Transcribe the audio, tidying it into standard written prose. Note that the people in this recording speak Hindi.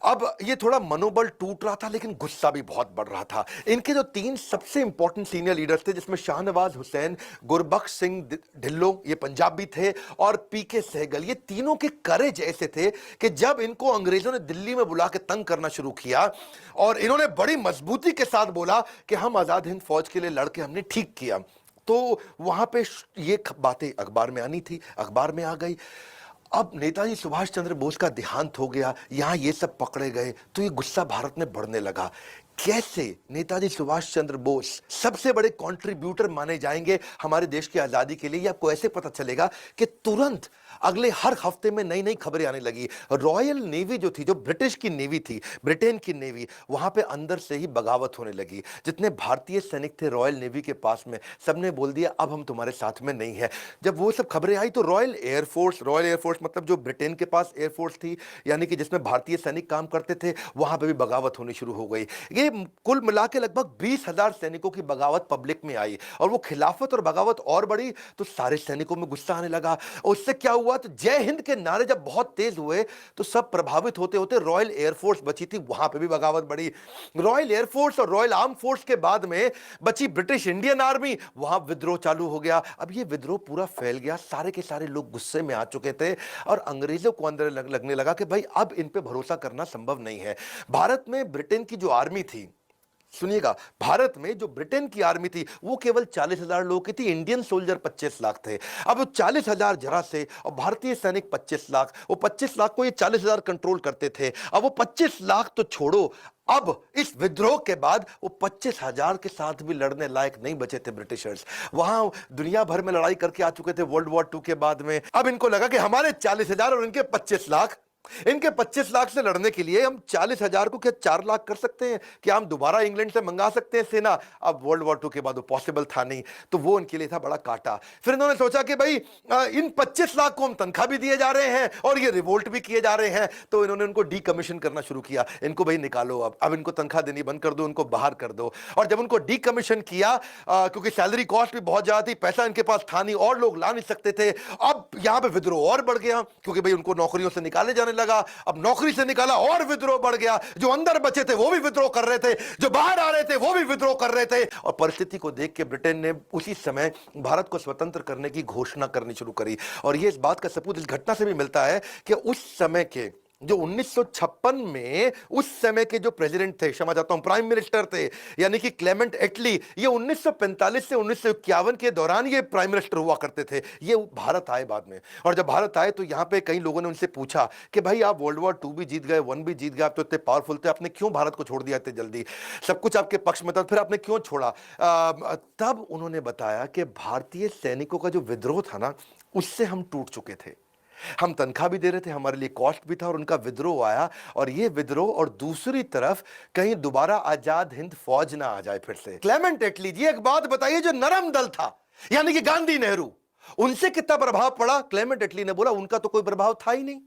अब ये थोड़ा मनोबल टूट रहा था, लेकिन गुस्सा भी बहुत बढ़ रहा था। इनके जो तीन सबसे इंपॉर्टेंट सीनियर लीडर्स थे, जिसमें शाहनवाज हुसैन, गुरबख्श सिंह ढिल्लों, ये पंजाबी थे, और पीके सहगल, ये तीनों के करेज ऐसे थे कि जब इनको अंग्रेजों ने दिल्ली में बुला के तंग करना शुरू किया और इन्होंने बड़ी मजबूती के साथ बोला कि हम आजाद हिंद फौज के लिए लड़के हमने ठीक किया, तो वहां पे ये बातें अखबार में आनी थी, अखबार में आ गई। अब नेताजी सुभाष चंद्र बोस का देहांत हो गया, यहां ये सब पकड़े गए, तो ये गुस्सा भारत में बढ़ने लगा। कैसे नेताजी सुभाष चंद्र बोस सबसे बड़े कंट्रीब्यूटर माने जाएंगे हमारे देश की आजादी के लिए, ये आपको ऐसे पता चलेगा कि तुरंत अगले हर हफ्ते में नई नई खबरें आने लगी। रॉयल नेवी जो थी, जो ब्रिटिश की नेवी थी, ब्रिटेन की नेवी, वहां पे अंदर से ही बगावत होने लगी। जितने भारतीय सैनिक थे रॉयल नेवी के पास में, सबने बोल दिया अब हम तुम्हारे साथ में नहीं है। जब वो सब खबरें आई तो रॉयल एयरफोर्स मतलब जो ब्रिटेन के पास एयरफोर्स थी, यानी कि जिसमें भारतीय सैनिक काम करते थे, वहां पे भी बगावत होनी शुरू हो गई। ये कुल मिला के लगभग 20,000 सैनिकों की बगावत पब्लिक में आई, और वो खिलाफत और बगावत और बढ़ी तो सारे सैनिकों में गुस्सा आने लगा। और उससे क्या हुआ, तो जय हिंद के नारे जब बहुत तेज हुए तो सब प्रभावित होते होते रॉयल एयरफोर्स बची थी, वहां पे भी बगावत बढ़ी। रॉयल एयरफोर्स और रॉयल आर्म फोर्स के बाद में बची ब्रिटिश इंडियन आर्मी, वहां विद्रोह चालू हो गया। अब ये विद्रोह पूरा फैल गया, सारे के सारे लोग गुस्से में आ चुके थे, और अंग्रेजों को अंदर लगने लगा कि भाई अब इन पे भरोसा करना संभव नहीं है। भारत में ब्रिटेन की जो आर्मी थी, सुनिएगा, भारत में जो ब्रिटेन की आर्मी थी वो केवल 40,000 लोगों की थी, इंडियन सोल्जर 25 लाख थे। अब 40,000 जरा से, और भारतीय सैनिक 25 लाख, वो 25 लाख को ये 40,000 कंट्रोल करते थे। अब वो 25 लाख तो छोड़ो, अब इस विद्रोह के बाद वो 25,000 के साथ भी लड़ने लायक नहीं बचे थे ब्रिटिशर्स। वहां दुनिया भर में लड़ाई करके आ चुके थे वर्ल्ड वॉर 2 के बाद में। अब इनको लगा कि हमारे 40,000 और इनके 25 लाख, इनके 25 लाख से लड़ने के लिए हम 40,000 को क्या 4 लाख कर सकते हैं? क्या हम दोबारा इंग्लैंड से मंगा सकते हैं सेना? अब वर्ल्ड वॉर 2 के बाद वो पॉसिबल था नहीं, तो वो उनके लिए था बड़ा काटा। फिर इन्होंने सोचा कि भाई इन 25 लाख को हम तनख्वाह भी दिए जा रहे हैं और ये रिवोल्ट भी किए जा रहे हैं, तो इन्होंने उनको डीकमीशन करना शुरू किया। इनको भाई निकालो, अब इनको तनख्वाह देनी बंद कर दो, उनको बाहर कर दो। और जब उनको डीकमीशन किया, क्योंकि सैलरी कॉस्ट भी बहुत ज्यादा थी, पैसा इनके पास था नहीं और लोग ला नहीं सकते थे, अब यहां पे विद्रोह और बढ़ गया, क्योंकि भाई उनको नौकरियों से निकाले जाने लगा। अब नौकरी से निकाला और विद्रोह बढ़ गया, जो अंदर बचे थे वो भी विद्रोह कर रहे थे, जो बाहर आ रहे थे वो भी विद्रोह कर रहे थे। और परिस्थिति को देख के ब्रिटेन ने उसी समय भारत को स्वतंत्र करने की घोषणा करनी शुरू करी। और ये इस बात का सबूत इस घटना से भी मिलता है कि उस समय के जो 1956 में उस समय के जो प्रेसिडेंट थे, क्षमा चाहता हूं, प्राइम मिनिस्टर थे, यानी कि क्लेमेंट एटली, ये 1945 से 1951 के दौरान ये प्राइम मिनिस्टर हुआ करते थे। ये भारत आए बाद में, और जब भारत आए तो यहां पे कई लोगों ने उनसे पूछा कि भाई आप वर्ल्ड वॉर 2 भी जीत गए, 1 भी जीत गए, आप तो इतने पावरफुल थे, आपने क्यों भारत को छोड़ दिया इतने जल्दी? सब कुछ आपके पक्ष में था, फिर आपने क्यों छोड़ा? तब उन्होंने बताया कि भारतीय सैनिकों का जो विद्रोह था ना, उससे हम टूट चुके थे। हम तनख्वाह भी दे रहे थे, हमारे लिए कॉस्ट भी था, और उनका विद्रोह आया, और ये विद्रोह, और दूसरी तरफ कहीं दोबारा आजाद हिंद फौज ना आ जाए फिर से। क्लेमेंट एटली जी, एक बात बताइए, जो नरम दल था यानी कि गांधी नेहरू, उनसे कितना प्रभाव पड़ा? क्लेमेंट एटली ने बोला उनका तो कोई प्रभाव था ही नहीं।